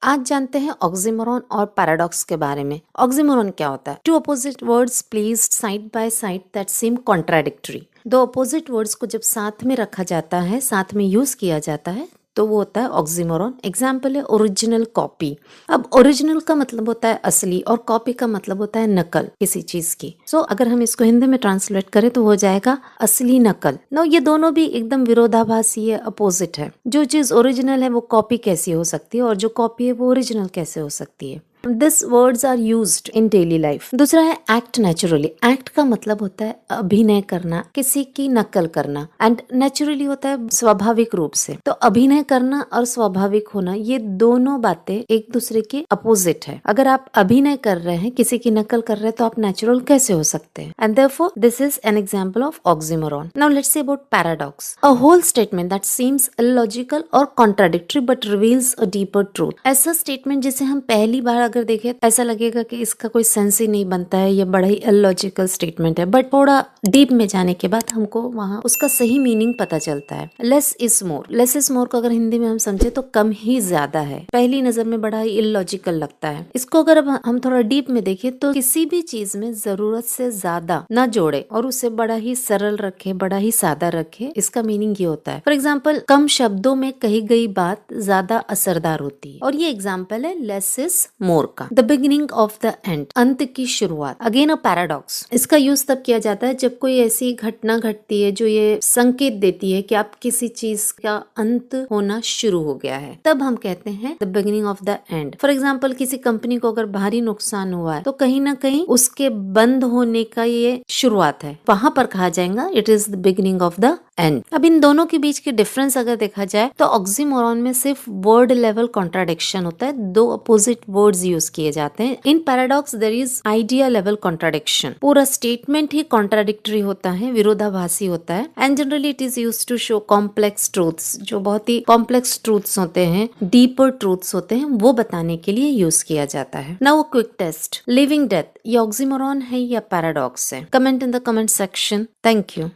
आज जानते हैं ऑक्सीमोरॉन और पैराडॉक्स के बारे में। ऑक्सीमोरॉन क्या होता है? Two opposite words placed side by side that seem contradictory. दो अपोजिट वर्ड्स को जब साथ में रखा जाता है, साथ में यूज किया जाता है, तो वो होता है ऑक्सीमोरॉन। एग्जाम्पल है ओरिजिनल कॉपी। अब ओरिजिनल का मतलब होता है असली और कॉपी का मतलब होता है नकल किसी चीज की। सो अगर हम इसको हिंदी में ट्रांसलेट करें तो हो जाएगा असली नकल। नो, ये दोनों भी एकदम विरोधाभासी है, अपोजिट है। जो चीज ओरिजिनल है वो कॉपी कैसी हो सकती है और जो कॉपी है वो ओरिजिनल कैसे हो सकती है? This words are used in daily life. दूसरा है एक्ट नेचुरली। एक्ट का मतलब होता है अभिनय करना, किसी की नकल करना, एंड नेचुरली होता है स्वाभाविक रूप से। तो अभिनय करना और स्वाभाविक होना, ये दोनों बातें एक दूसरे के अपोजिट है। अगर आप अभिनय कर रहे हैं, किसी की नकल कर रहे हैं, तो आप नेचुरल कैसे हो सकते हैं? And therefore this is an example of oxymoron. Now let's see about paradox. A whole statement that seems illogical और contradictory but reveals a deeper truth. ऐसा स्टेटमेंट जिसे हम पहली बार अगर देखें ऐसा लगेगा कि इसका कोई सेंस ही नहीं बनता है, ये बड़ा ही इलॉजिकल स्टेटमेंट है, बट थोड़ा डीप में जाने के बाद हमको वहाँ उसका सही मीनिंग पता चलता है। Less is more. Less is more को अगर हिंदी में हम समझे तो कम ही ज्यादा है। पहली नजर में बड़ा ही इलॉजिकल लगता है। इसको अगर अब हम थोड़ा डीप में देखें तो किसी भी चीज में जरूरत से ज्यादा न जोड़े और उसे बड़ा ही सरल रखे, बड़ा ही सादा रखे, इसका मीनिंग ये होता है। फॉर एग्जाम्पल, कम शब्दों में कही गई बात ज्यादा असरदार होती है, और ये एग्जाम्पल है लेस इज मोर का। The beginning of the end, अंत की शुरुआत। Again a paradox. इसका यूज तब किया जाता है जब कोई ऐसी घटना घटती है जो ये संकेत देती है कि आप किसी चीज का अंत होना शुरू हो गया है, तब हम कहते हैं the beginning of the end. For example, किसी कंपनी को अगर भारी नुकसान हुआ है तो कहीं ना कहीं उसके बंद होने का ये शुरुआत है, वहां पर कहा जाएगा it is the beginning of the end. अब इन दोनों के बीच के डिफरेंस अगर देखा जाए तो ऑक्सीमोरॉन में सिर्फ वर्ड लेवल कॉन्ट्राडिक्शन होता है, दो अपोजिट वर्ड्स यूज किए जाते हैं। In paradox there is idea level contradiction. पूरा स्टेटमेंट ही कॉन्ट्राडिक्टरी होता है, विरोधाभासी होता है। And generally it is used to show complex truths, जो बहुत ही कॉम्प्लेक्स ट्रूथ्स होते हैं, डीपर ट्रूथ्स होते हैं, वो बताने के लिए यूज किया जाता है। Now a quick test. Living death, ये ऑक्सीमोरॉन है या पैराडॉक्स है? Comment in the comment section. Thank you.